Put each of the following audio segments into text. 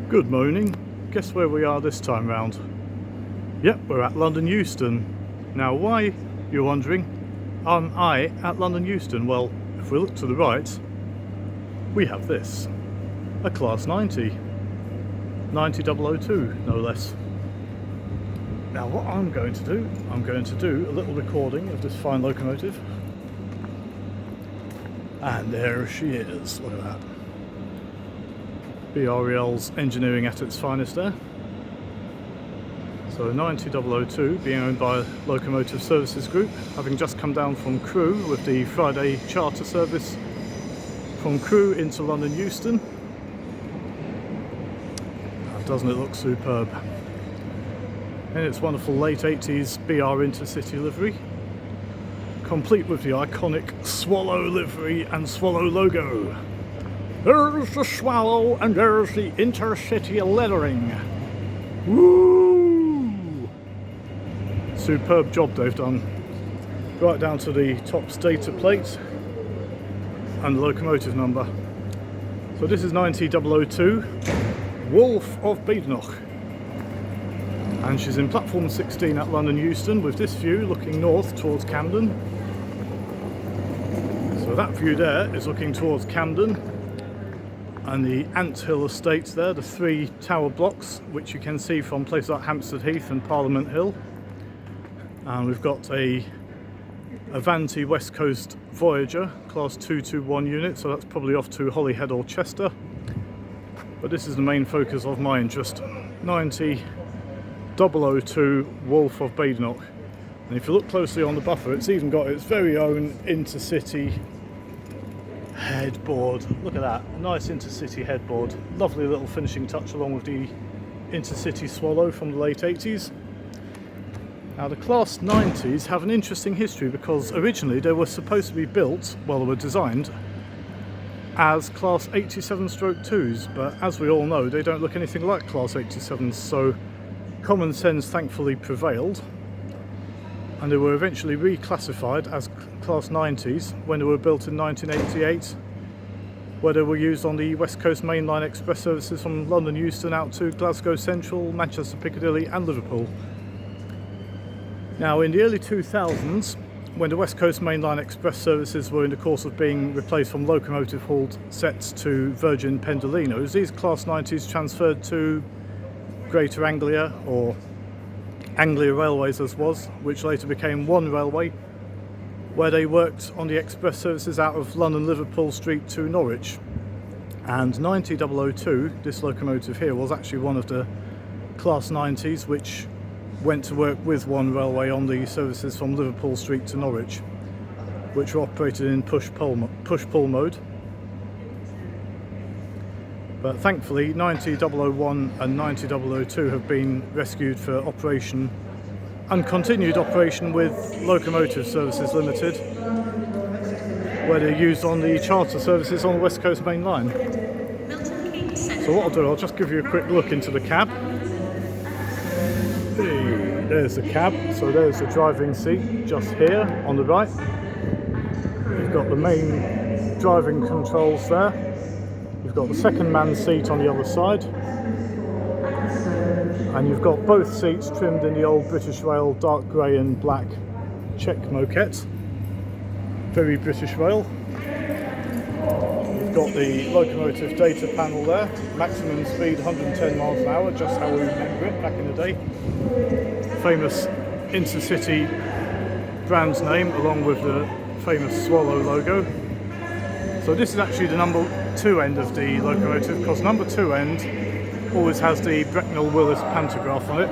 Good morning. Guess where we are this time round? Yep, we're at London Euston. Now why, you're wondering, am I at London Euston? Well, if we look to the right, we have this. A Class 90. 90002, no less. Now what I'm going to do a little recording of this fine locomotive. And there she is, look at that. BREL's engineering at its finest there. So 90002 being owned by Locomotive Services Group, having just come down from Crewe with the Friday charter service from Crewe into London Euston. Doesn't it look superb? In its wonderful late 80s BR InterCity livery, complete with the iconic Swallow livery and Swallow logo. There's the Swallow and there's the InterCity lettering. Woo! Superb job they've done. Right down to the top stator plate and the locomotive number. So this is 90002. Wolf of Badenoch, and she's in platform 16 at London Euston with this view looking north towards Camden. So that view there is looking towards Camden and the Ant Hill estates there, the 3 tower blocks which you can see from places like Hampstead Heath and Parliament Hill. And we've got a Avanti West Coast Voyager Class 221 unit, so that's probably off to Holyhead or Chester. But this is the main focus of my interest, 90002 Wolf of Badenoch. And if you look closely on the buffer, it's even got its very own InterCity headboard. Look at that, a nice InterCity headboard. Lovely little finishing touch along with the InterCity Swallow from the late 80s. Now the Class 90s have an interesting history because originally they were supposed to be built, well they were designed, as Class 87/2s, but as we all know they don't look anything like Class 87s, so common sense thankfully prevailed and they were eventually reclassified as Class 90s when they were built in 1988, where they were used on the West Coast Mainline Express services from London Euston out to Glasgow Central, Manchester Piccadilly and Liverpool. Now in the early 2000s, when the West Coast Mainline Express services were in the course of being replaced from locomotive hauled sets to Virgin Pendolinos, these Class 90s transferred to Greater Anglia, or Anglia Railways as was, which later became One Railway, where they worked on the express services out of London Liverpool Street to Norwich. And 90002, this locomotive here, was actually one of the Class 90s which went to work with One Railway on the services from Liverpool Street to Norwich, which were operated in push-pull mode. But thankfully 90001 and 90002 have been rescued for operation and continued operation with Locomotive Services Limited, where they're used on the charter services on the West Coast Main Line. So what I'll do, I'll just give you a quick look into the cab. There's the cab, so there's the driving seat just here on the right. You've got the main driving controls there. You've got the second man seat on the other side. And you've got both seats trimmed in the old British Rail dark grey and black check moquette. Very British Rail. You've got the locomotive data panel there. Maximum speed 110 miles an hour, just how we remember it back in the day. Famous InterCity brand name along with the famous Swallow logo. So this is actually the number 2 end of the locomotive, because number 2 end always has the Bracknell-Willis pantograph on it,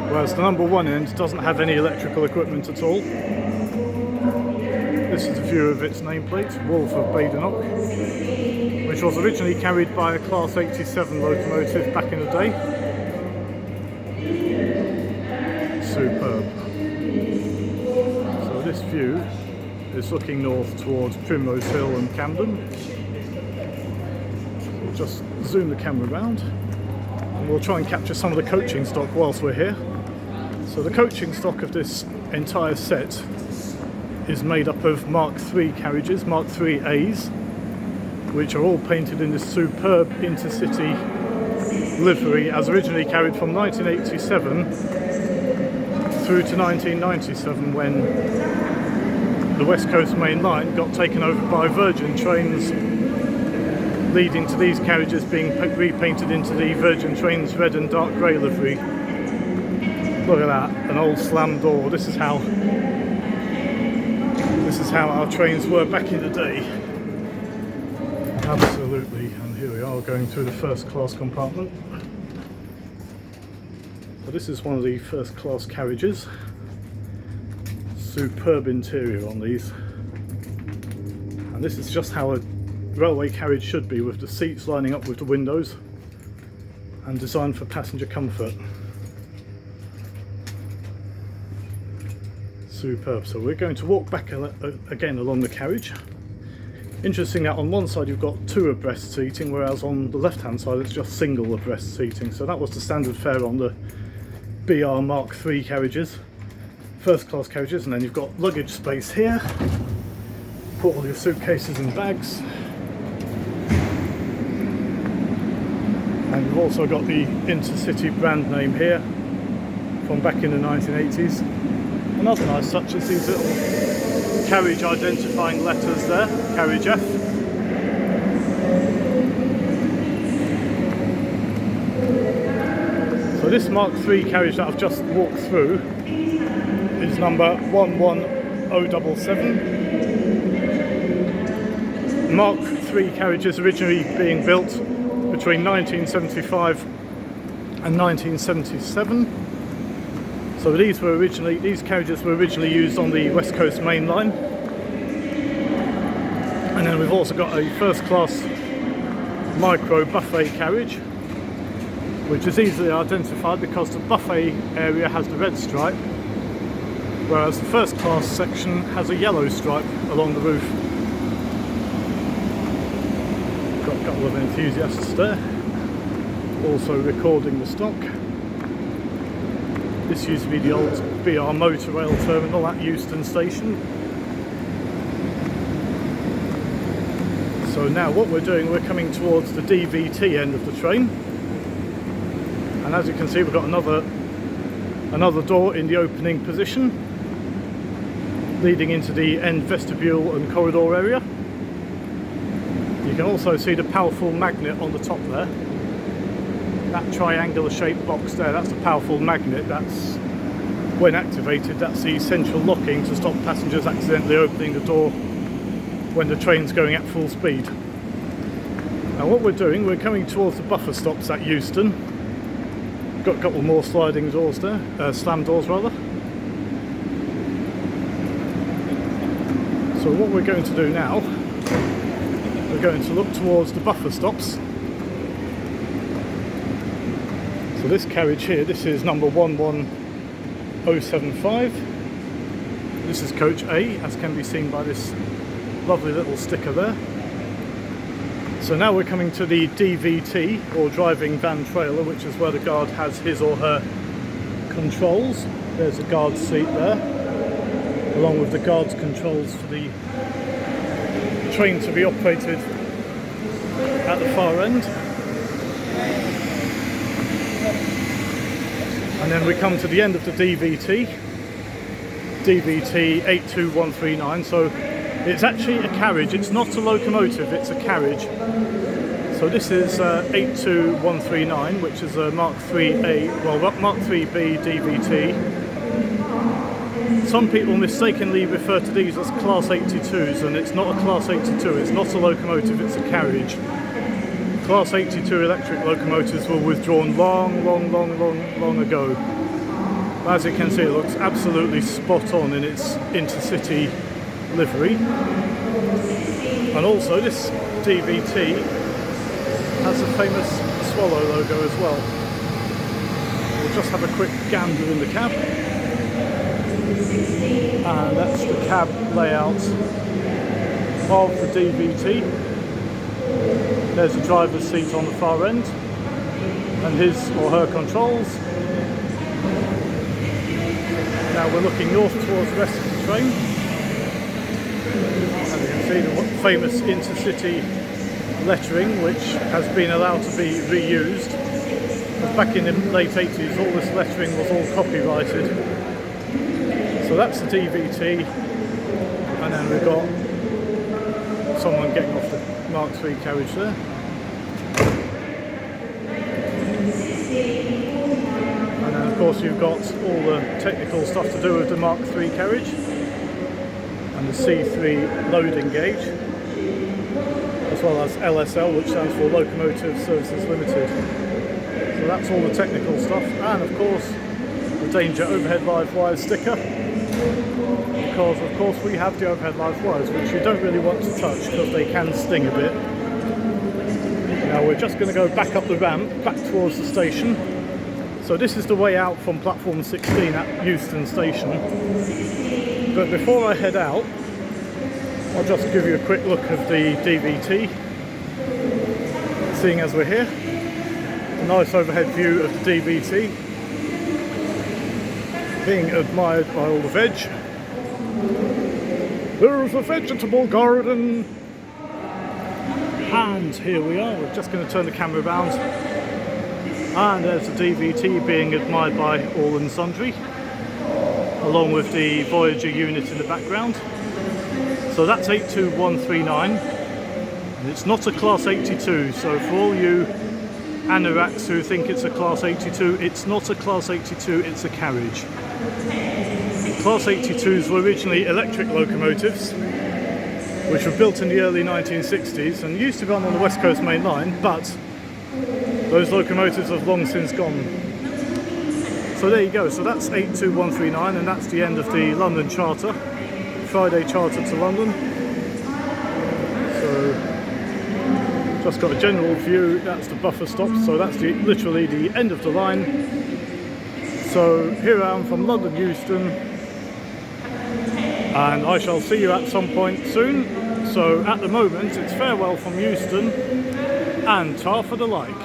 whereas the number 1 end doesn't have any electrical equipment at all. This is a view of its nameplate, Wolf of Badenoch, which was originally carried by a Class 87 locomotive back in the day. Superb. So this view is looking north towards Primrose Hill and Camden. We'll just zoom the camera around and we'll try and capture some of the coaching stock whilst we're here. So the coaching stock of this entire set is made up of Mark III carriages, Mark III A's, which are all painted in this superb InterCity livery as originally carried from 1987 through to 1997, when the West Coast Main Line got taken over by Virgin Trains, leading to these carriages being repainted into the Virgin Trains red and dark grey livery. Look at that, an old slam door. This is how our trains were back in the day. Absolutely. And here we are going through the first class compartment. So this is one of the first class carriages. Superb interior on these. And this is just how a railway carriage should be, with the seats lining up with the windows and designed for passenger comfort. Superb. So we're going to walk back again along the carriage. Interesting that on one side you've got two abreast seating, whereas on the left hand side it's just single abreast seating. So that was the standard fare on the BR Mark III carriages, first class carriages. And then you've got luggage space here, put all your suitcases and bags. And you've also got the InterCity brand name here from back in the 1980s. Another nice touch is these little carriage identifying letters there, Carriage F. So this Mark III carriage that I've just walked through is number 11077. Mark III carriages originally being built between 1975 and 1977. So these carriages were originally used on the West Coast Main Line. And then we've also got a first class micro buffet carriage, which is easily identified because the buffet area has the red stripe, whereas the first class section has a yellow stripe along the roof. Got a couple of enthusiasts there, also recording the stock. This used to be the old BR motor rail terminal at Euston station. So now what we're doing, we're coming towards the DVT end of the train. And as you can see, we've got another door in the opening position, leading into the end vestibule and corridor area. You can also see the powerful magnet on the top there. That triangular shaped box there, that's a powerful magnet. That's, when activated, that's the central locking to stop passengers accidentally opening the door when the train's going at full speed. Now what we're doing, we're coming towards the buffer stops at Euston. Got a couple more sliding doors there, slam doors rather. So what we're going to do now, we're going to look towards the buffer stops. So this carriage here, this is number 11075. This is coach A, as can be seen by this lovely little sticker there. So now we're coming to the DVT, or driving van trailer, which is where the guard has his or her controls. There's a guard's seat there, along with the guard's controls for the train to be operated at the far end. And then we come to the end of the DVT 82139. So it's actually a carriage, it's not a locomotive, it's a carriage. So this is 82139, which is a Mark 3A, well, Mark 3B DVT. Some people mistakenly refer to these as Class 82s, and it's not a Class 82, it's not a locomotive, it's a carriage. Class 82 electric locomotives were withdrawn long ago. But as you can see, it looks absolutely spot on in its intercity livery. And also this DVT has a famous swallow logo as well. We'll just have a quick gander in the cab. And that's the cab layout of the DVT. There's a driver's seat on the far end and his or her controls. Now we're looking north towards the rest of the train. And you can see the famous intercity lettering, which has been allowed to be reused. Because back in the late 80s, all this lettering was all copyrighted. So that's the DVT, and then we've got someone getting off the Mark III carriage there. And then of course you've got all the technical stuff to do with the Mark III carriage and the C3 loading gauge, as well as LSL, which stands for Locomotive Services Limited. So that's all the technical stuff, and of course the danger overhead live wires sticker, because of course we have the overhead live wires, which you don't really want to touch because they can sting a bit. Now we're just going to go back up the ramp, back towards the station. So this is the way out from platform 16 at Euston station. But before I head out, I'll just give you a quick look of the DVT, seeing as we're here. A nice overhead view of the DVT, being admired by all the veg. There's a vegetable garden! And here we are, we're just going to turn the camera around. And there's the DVT being admired by all and sundry, along with the Voyager unit in the background. So that's 82139, and it's not a Class 82, so for all you anoraks who think it's a Class 82, it's not a Class 82, it's a carriage. Class 82s were originally electric locomotives, which were built in the early 1960s and used to run on the West Coast Main Line, but those locomotives have long since gone. So there you go, so that's 82139, and that's the end of the London charter, Friday charter to London. So just got a general view, that's the buffer stop, so that's literally the end of the line. So here I am from London Euston, and I shall see you at some point soon. So at the moment it's farewell from Euston and tar for the like.